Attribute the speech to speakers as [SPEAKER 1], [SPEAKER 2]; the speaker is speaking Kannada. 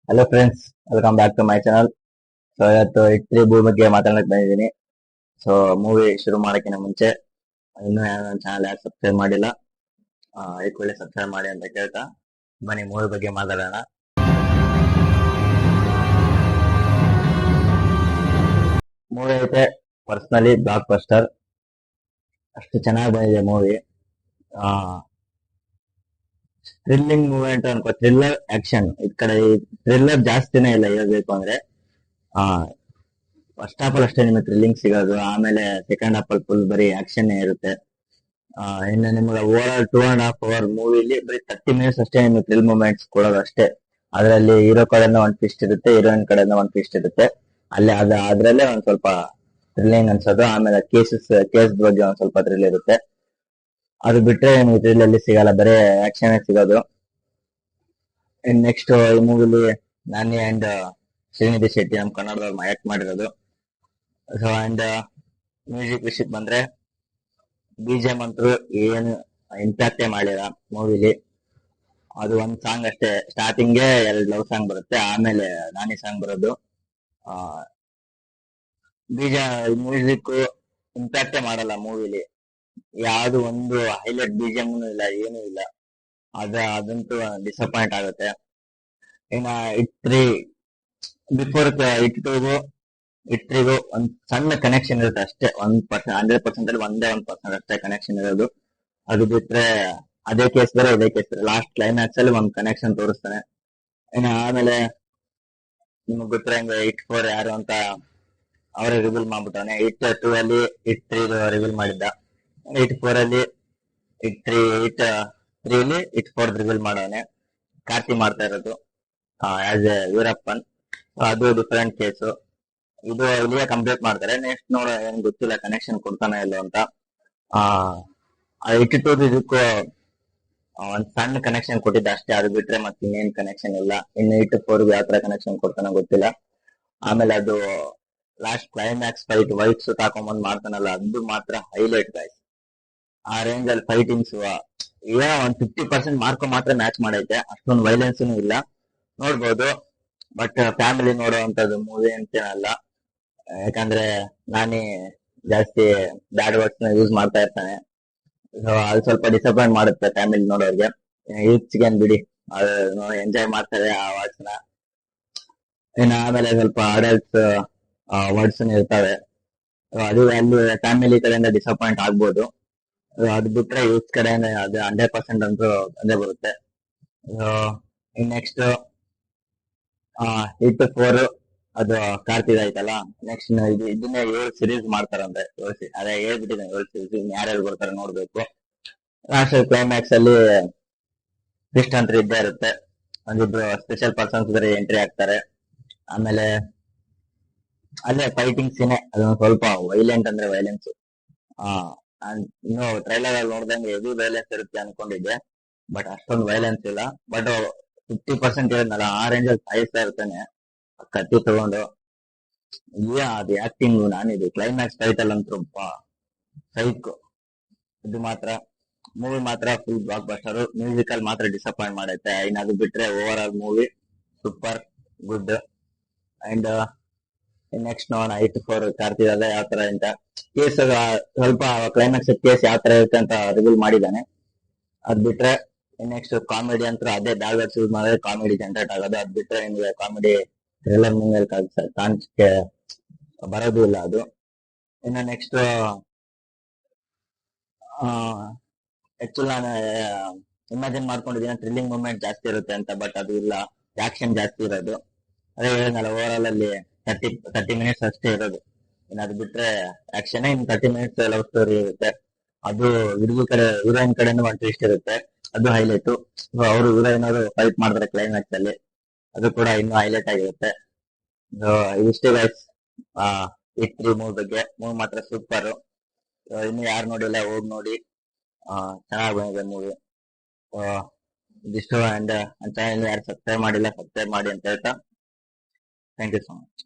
[SPEAKER 1] Hello friends, welcome back to my channel. So ಇವತ್ತು ಇಟ್ರಿ ಭೂ ಬಗ್ಗೆ ಮಾತಾಡಕ್ ಬಂದಿದ್ದೀನಿ. ಸೊ ಮೂವಿ ಶುರು ಮಾಡಕ್ಕಿಂತ ಮುಂಚೆ ಇನ್ನೂ ನನ್ನ ಚಾನಲ್ ಯಾರು ಸಬ್ಸ್ಕ್ರೈಬ್ ಮಾಡಿಲ್ಲ, ಈ ಕೂಡಲೇ ಸಬ್ಸ್ಕ್ರೈಬ್ ಮಾಡಿ ಅಂತ ಕೇಳ್ತಾ ಬನ್ನಿ ಮೂವಿ ಬಗ್ಗೆ ಮಾತಾಡೋಣ. ಮೂವಿ ಐತೆ ಪರ್ಸನಲಿ ಬ್ಲಾಕ್ ಬಸ್ಟರ್. ಅಷ್ಟು ಚೆನ್ನಾಗಿ ಬಂದಿದೆ ಮೂವಿ. ಥ್ರಿಲ್ಲಿಂಗ್ ಮೂವಿ ಅಂತ ಅನ್ಕೋ, ಥ್ರಿಲ್ಲರ್ ಆಕ್ಷನ್. ಈ ಕಡೆ ಥ್ರಿಲ್ಲರ್ ಜಾಸ್ತಿನೇ ಇಲ್ಲ ಹೇಳ್ಬೇಕು ಅಂದ್ರೆ. ಫಸ್ಟ್ ಹಾಫ್ ಅಲ್ಲಿ ಅಷ್ಟೇ ನಿಮಗೆ ಥ್ರಿಲ್ಲಿಂಗ್ ಸಿಗೋದು, ಆಮೇಲೆ ಸೆಕೆಂಡ್ ಹಾಫ್ ಅಲ್ಲಿ ಫುಲ್ ಬರೀ ಆಕ್ಷನ್ ಇರುತ್ತೆ. ಇನ್ನು ನಿಮ್ಗೆ ಓವರ್ ಆಲ್ 2.5 hour ಮೂವಿಲಿ ಬರೀ 30 minutes ಅಷ್ಟೇ ನಿಮ್ಗೆ ಥ್ರಿಲ್ ಮೂಮೆಂಟ್ಸ್ ಕೊಡೋದು ಅಷ್ಟೇ. ಅದರಲ್ಲಿ ಹೀರೋ ಕಡೆಯಿಂದ ಒಂದು ಟ್ವಿಸ್ಟ್ ಇರುತ್ತೆ, ಹೀರೋಯಿನ್ ಕಡೆಯಿಂದ ಒಂದು ಟ್ವಿಸ್ಟ್ ಇರುತ್ತೆ. ಅದ್ರಲ್ಲೇ ಒಂದ್ ಸ್ವಲ್ಪ ಥ್ರಿಲ್ಲಿಂಗ್ ಅನ್ಸೋದು. ಆಮೇಲೆ ಕೇಸ್ ಬಗ್ಗೆ ಒಂದ್ ಸ್ವಲ್ಪ ಥ್ರಿಲ್ ಇರುತ್ತೆ. ಅದು ಬಿಟ್ರೆ ನಿಮ್ಗೆ ಥ್ರಿಲ್ ಅಲ್ಲಿ ಸಿಗಲ್ಲ, ಬರೀ ಆಕ್ಷನ್ ಸಿಗೋದು. ನೆಕ್ಸ್ಟ್ ಈ ಮೂವಿಲಿ ನಾನಿ ಅಂಡ್ ಶ್ರೀನಿಧಿ ಶೆಟ್ಟಿ ನಮ್ಮ ಕನ್ನಡದವ್ರು ಆಕ್ಟ್ ಮಾಡಿರೋದು. ಸೊ ಅಂಡ್ ಮ್ಯೂಸಿಕ್ ವಿಷಯಕ್ಕೆ ಬಂದ್ರೆ BGM ಅಂತೂ ಏನು ಇಂಪ್ಯಾಕ್ಟೇ ಮಾಡಿಲ್ಲ ಮೂವಿಲಿ. ಅದು ಒಂದ್ ಸಾಂಗ್ ಅಷ್ಟೇ, ಸ್ಟಾರ್ಟಿಂಗ್ಗೆ 2 ಲವ್ ಸಾಂಗ್ ಬರುತ್ತೆ, ಆಮೇಲೆ ನಾನಿ ಸಾಂಗ್ ಬರೋದು. ಮ್ಯೂಸಿಕ್ ಇಂಪ್ಯಾಕ್ಟೇ ಮಾಡಲ್ಲ ಮೂವಿಲಿ. ಯಾವ್ದು ಒಂದು ಹೈಲೈಟ್ BGM ಇಲ್ಲ, ಏನೂ ಇಲ್ಲ. ಅದಂತೂ ಡಿಸಪಾಯಿಂಟ್ ಆಗುತ್ತೆ. ಇನ್ನ ಬಿಫೋರ್ ಇಟ್ರಿಗೂ ಒಂದ್ ಸಣ್ಣ ಕನೆಕ್ಷನ್ ಇರುತ್ತೆ ಅಷ್ಟೇ. 100% ಅಲ್ಲಿ ಒಂದೇ 1% ಅಷ್ಟೇ ಕನೆಕ್ಷನ್ ಇರೋದು. ಅದು ಬಿಟ್ರೆ ಅದೇ ಕೇಸ್ ಬೇರೆ ಇದೇ ಕೇಸ್ ಬೇರೆ. ಲಾಸ್ಟ್ ಕ್ಲೈಮ್ಯಾಕ್ಸ್ ಅಲ್ಲಿ ಒಂದ್ ಕನೆಕ್ಷನ್ ತೋರಿಸ್ತಾನೆ. ಇನ್ನು ಆಮೇಲೆ ನಿಮಗ್ ಬಿಟ್ರೆ ಹಂಗೆ ಇಟ್ 4 ಯಾರು ಅಂತ ಅವರೇ ರಿವೀಲ್ ಮಾಡ್ಬಿಟ್ಟಾನೆ. ಇಟ್ 2 ಅಲ್ಲಿ ಇಟ್ 3 ರಿವೀಲ್ ಮಾಡಿದ್ದ. ಇಟ್ 4 ಅಲ್ಲಿ ಇಟ್ 4 ರಿವೀಲ್ ಮಾಡೋನೆ. ಕಾರ್ತಿ ಮಾಡ್ತಾ ಇರೋದು ಆಸ್ ಎ ವೀರಪ್ಪನ್. ಅದು ಡಿಫರೆಂಟ್ ಕೇಸು. ಇದು ಇಲ್ಲಿಗೆ ಕಂಪ್ಲೀಟ್ ಮಾಡ್ತಾರೆ. ನೆಕ್ಸ್ಟ್ ನೋಡ ಏನ್ ಗೊತ್ತಿಲ್ಲ ಕನೆಕ್ಷನ್ ಕೊಡ್ತಾನೆ ಇಲ್ಲ ಅಂತ. ಇಟ್ 2 ಇದಕ್ಕೂ ಒಂದ್ ಸಣ್ಣ ಕನೆಕ್ಷನ್ ಕೊಟ್ಟಿದ್ದ ಅಷ್ಟೇ. ಅದು ಬಿಟ್ರೆ ಮತ್ತೆ ಇನ್ನೇನ್ ಕನೆಕ್ಷನ್ ಇಲ್ಲ. ಇನ್ನು ಇಟ್ 4 ಯಾವ ತರ ಕನೆಕ್ಷನ್ ಕೊಡ್ತಾನೋ ಗೊತ್ತಿಲ್ಲ. ಆಮೇಲೆ ಅದು ಲಾಸ್ಟ್ ಕ್ಲೈಮ್ಯಾಕ್ಸ್ ಫೈಟ್ ವೈಟ್ ಸುತ್ತ ಹಾಕೊಂಡ್ಬಂದ್ ಮಾಡ್ತಾನಲ್ಲ, ಅದು ಮಾತ್ರ ಹೈಲೈಟ್ ಗೈಸ್. ಆ ರೇಂಜ್ ಅಲ್ಲಿ ಫೈಟಿಂಗ್ಸ್ ಏನೋ ಒಂದ್ 50% ಮಾರ್ಕ್ ಮಾತ್ರ ಮ್ಯಾಚ್ ಮಾಡೈತೆ. ಅಷ್ಟೊಂದು ವೈಲೆನ್ಸ್ ಇಲ್ಲ, ನೋಡ್ಬೋದು. ಬಟ್ ಫ್ಯಾಮಿಲಿ ನೋಡುವಂತದ್ದು ಮೂವಿ ಅಂತೇನಲ್ಲ. ಯಾಕಂದ್ರೆ ನಾನೇ ಜಾಸ್ತಿ ಬ್ಯಾಡ್ ವರ್ಡ್ಸ್ ನ ಯೂಸ್ ಮಾಡ್ತಾ ಇರ್ತಾನೆ. ಸೊ ಅದು ಸ್ವಲ್ಪ ಡಿಸಪಾಯಿಂಟ್ ಮಾಡುತ್ತೆ ಫ್ಯಾಮಿಲಿ ನೋಡೋರ್ಗೆ. ಯೂತ್ಸ್ಗೇನ್ ಬಿಡಿ, ಅದು ಎಂಜಾಯ್ ಮಾಡ್ತಾರೆ ಆ ವರ್ಡ್ಸ್ ನ. ಇನ್ನು ಆಮೇಲೆ ಸ್ವಲ್ಪ ಅಡಲ್ಟ್ಸ್ ವರ್ಡ್ಸ್ ಇರ್ತವೆ. ಅದು ಅಲ್ಲಿ ಫ್ಯಾಮಿಲಿ ಕಡೆಯಿಂದ ಡಿಸಪಾಯಿಂಟ್ ಆಗ್ಬೋದು. ಅದು ಬಿಟ್ರೆ ಯೂತ್ ಕಡೆಯಿಂದ ಅದು 100% ಅಂತೂ ಅದೇ ಬರುತ್ತೆ. ನೆಕ್ಸ್ಟ್ ಇಟ್ 4 ಅದು ಕಾರ್ತಿಕ್ ಆಯ್ತಲ್ಲ. ನೆಕ್ಸ್ಟ್ ಇದನ್ನೇ 7 ಸೀರೀಸ್ ಮಾಡ್ತಾರಂತೆ. ಅದೇ ಹೇಳ್ಬಿಟ್ಟಿದ್ದೇನೆ, 7 ಸೀರೀಸ್ ಯಾರ್ಯಾರು ಬರ್ತಾರೆ ನೋಡ್ಬೇಕು. ಲಾಸ್ಟ್ ಕ್ಲೈಮ್ಯಾಕ್ಸ್ ಅಲ್ಲಿ ಟ್ವಿಸ್ಟ್ ಅಂತ ಇದ್ದೇ ಇರುತ್ತೆ. ಒಂದಿಬ್ರು ಸ್ಪೆಷಲ್ ಪರ್ಸನ್ಸ್ ಬೇರೆ ಎಂಟ್ರಿ ಆಗ್ತಾರೆ. ಆಮೇಲೆ ಅಲ್ಲೇ ಫೈಟಿಂಗ್ ಸೀನೆ ಅದೊಂದು ಸ್ವಲ್ಪ ವೈಲೆಂಟ್ ಅಂದ್ರೆ ವೈಲೆನ್ಸ್. ಇನ್ನು ಟ್ರೈಲರ್ ಅಲ್ಲಿ ನೋಡ್ದಂಗೆ ಹೆವಿ ವೈಲೆನ್ಸ್ ಇರುತ್ತೆ ಅನ್ಕೊಂಡಿದ್ದೆ, ಬಟ್ ಅಷ್ಟೊಂದು ವೈಲೆನ್ಸ್ ಇಲ್ಲ. ಬಟ್ 50% ಹೇಳಿದ್ನಲ್ಲ, ಆ ರೇಂಜ್ ಅಲ್ಲಿ ಸಾಯಿಸ್ತಾ ಇರ್ತಾನೆ ಕತ್ತಿ ತಗೊಂಡು. ಅದು ಆಕ್ಟಿಂಗ್ ನಾನಿದು ಕ್ಲೈಮ್ಯಾಕ್ಸ್ ಫೈಟ್ ಅಲ್ಲಂತೂ ಸೈಕ್. ಇದು ಮಾತ್ರ ಮೂವಿ ಮಾತ್ರ ಫುಲ್ ಬ್ಲಾಕ್ ಬಸ್ಟರ್. ಮ್ಯೂಸಿಕಲ್ ಮಾತ್ರ ಡಿಸಪಾಯಿಂಟ್ ಮಾಡೈತೆ. ಇನ್ನು ಅದು ಬಿಟ್ರೆ over all movie super good. And next ನೋಡೋಣ ಇಟ್ 4 ಕಾರ್ತಿದಲ್ಲ ಯಾವ ತರ ಅಂತ. ಕೇಸ್ ಸ್ವಲ್ಪ ಕ್ಲೈಮ್ಯಾಕ್ಸ್ ಕೇಸ್ ಯಾವ ತರ ಇರುತ್ತೆ ಅಂತ ರಿವೀಲ್ ಮಾಡಿದ್ದಾನೆ. ಅದ್ ಬಿಟ್ರೆ ನೆಕ್ಸ್ಟ್ ಕಾಮಿಡಿ ಅಂತ ಅದೇ ಬ್ಯಾಡ್ ಯೂಸ್ ಮಾಡಿದ್ರೆ ಕಾಮಿಡಿ ಜನರೇಟ್ ಆಗೋದು. ಅದ್ ಬಿಟ್ರೆ ನಿಮ್ಗೆ ಕಾಮಿಡಿ ಥ್ರಿಲ್ಲರ್ ಮೂವಿಯಲ್ಲಿ ಕಾಣಿಸಕ್ಕೆ ಬರೋದು ಇಲ್ಲ ಅದು. ಇನ್ನು ನೆಕ್ಸ್ಟ್ ಆಕ್ಚುಲ್ ನಾನು ಇಮ್ಯಾಜಿನ್ ಮಾಡ್ಕೊಂಡಿದ್ದೀನಿ ಥ್ರಿಲ್ಲಿಂಗ್ ಮೂಮೆಂಟ್ ಜಾಸ್ತಿ ಇರುತ್ತೆ ಅಂತ, ಬಟ್ ಅದು ಇಲ್ಲ. ಆಕ್ಷನ್ ಜಾಸ್ತಿ ಇರೋದು. ಅದೇ ಹೇಳಿದ್ನಲ್ಲ, ಓವರ್ ಆಲ್ ಅಲ್ಲಿ 30 minutes ಅಷ್ಟೇ ಇರೋದು. ಇನ್ನು ಅದು ಬಿಟ್ರೆ ಆಕ್ಷನ್. ಇನ್ನು 30 minutes ಲವ್ ಸ್ಟೋರಿ ಇರುತ್ತೆ. ಅದು ಹೀರೋಯಿನ್ ಕಡೆಯಿಂದ ಒಂದು ಟ್ವಿಸ್ಟ್ ಇರುತ್ತೆ, ಅದು ಹೈಲೈಟ್. ಅವರು ಹೀರೋಯಿನ್ ಅವರು ಫೈಟ್ ಮಾಡಿದ್ರೆ ಕ್ಲೈಮ್ಯಾಕ್ಸ್ ಅಲ್ಲಿ, ಅದು ಕೂಡ ಇನ್ನೂ ಹೈಲೈಟ್ ಆಗಿರುತ್ತೆ. ಇಷ್ಟೇ ಗೈಸ್ ಇಟ್ 3 ಮೂವಿ ಬಗ್ಗೆ. ಮೂವಿ ಮಾತ್ರ ಸೂಪರ್. ಇನ್ನು ಯಾರು ನೋಡಿಲ್ಲ ಹೋಗಿ ನೋಡಿ, ಚೆನ್ನಾಗಿ ಬಂದಿದೆ ಮೂವಿ. ಇದಿಷ್ಟು. ಅಂಡ್ ಚಾನಲ್ ಯಾರು ಸಬ್ಸ್ಕ್ರೈಬ್ ಮಾಡಿಲ್ಲ ಸಬ್ಸ್ಕ್ರೈಬ್ ಮಾಡಿ ಅಂತ ಹೇಳ್ತಾ ಥ್ಯಾಂಕ್ ಯು ಸೊ ಮಚ್.